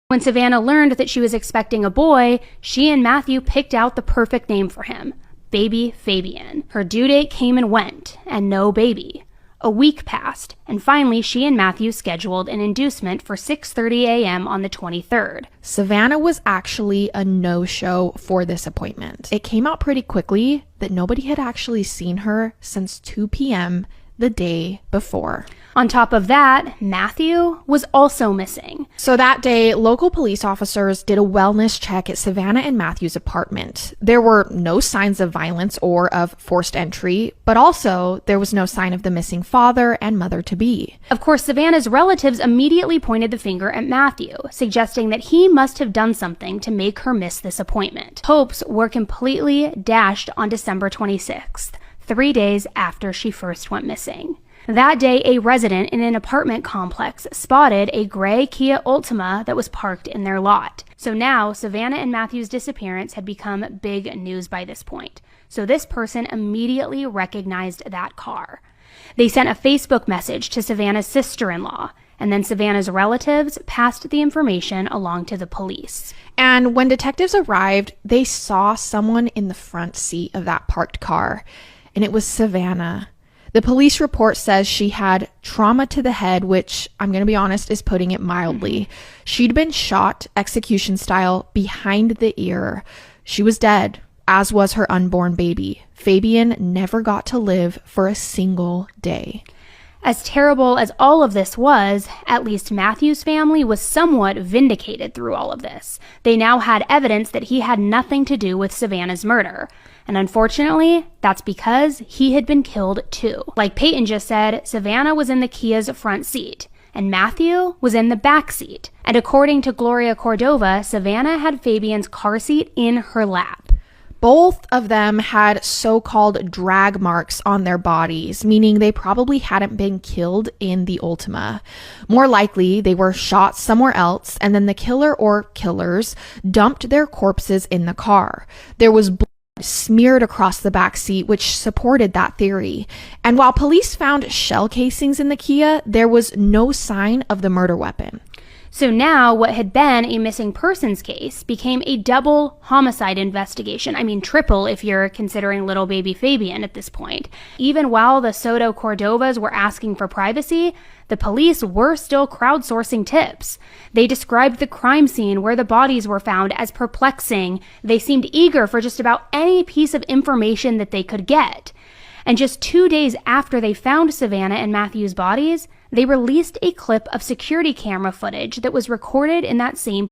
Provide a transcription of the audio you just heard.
When Savannah learned that she was expecting a boy, she and Matthew picked out the perfect name for him, Baby Fabian. Her due date came and went, and no baby. A week passed, and finally she and Matthew scheduled an inducement for 6:30 a.m. on the 23rd. Savannah was actually a no-show for this appointment. It came out pretty quickly that nobody had actually seen her since 2 p.m. the day before. On top of that, Matthew was also missing. So that day, local police officers did a wellness check at Savannah and Matthew's apartment. There were no signs of violence or of forced entry, but also there was no sign of the missing father and mother-to-be. Of course, Savannah's relatives immediately pointed the finger at Matthew, suggesting that he must have done something to make her miss this appointment. Hopes were completely dashed on December 26th, 3 days after she first went missing. That day, a resident in an apartment complex spotted a gray Kia Altima that was parked in their lot. So now, Savannah and Matthew's disappearance had become big news by this point. So this person immediately recognized that car. They sent a Facebook message to Savannah's sister-in-law, and then Savannah's relatives passed the information along to the police. And when detectives arrived, they saw someone in the front seat of that parked car, and it was Savannah. The police report says she had trauma to the head, which I'm going to be honest is putting it mildly. She'd been shot execution style behind the ear. She was dead, as was her unborn baby. Fabian never got to live for a single day. As terrible as all of this was, at least Matthew's family was somewhat vindicated through all of this. They now had evidence that he had nothing to do with Savannah's murder. And unfortunately, that's because he had been killed too. Like Peyton just said, Savannah was in the Kia's front seat, and Matthew was in the back seat. And according to Gloria Cordova, Savannah had Fabian's car seat in her lap. Both of them had so-called drag marks on their bodies, meaning they probably hadn't been killed in the Altima. More likely, they were shot somewhere else, and then the killer or killers dumped their corpses in the car. There was blood smeared across the back seat, which supported that theory. And while police found shell casings in the Kia, there was no sign of the murder weapon. So now what had been a missing persons case became a double homicide investigation. I mean, triple if you're considering little baby Fabian at this point. Even while the Soto Cordovas were asking for privacy, the police were still crowdsourcing tips. They described the crime scene where the bodies were found as perplexing. They seemed eager for just about any piece of information that they could get. And just 2 days after they found Savannah and Matthew's bodies, they released a clip of security camera footage that was recorded in that same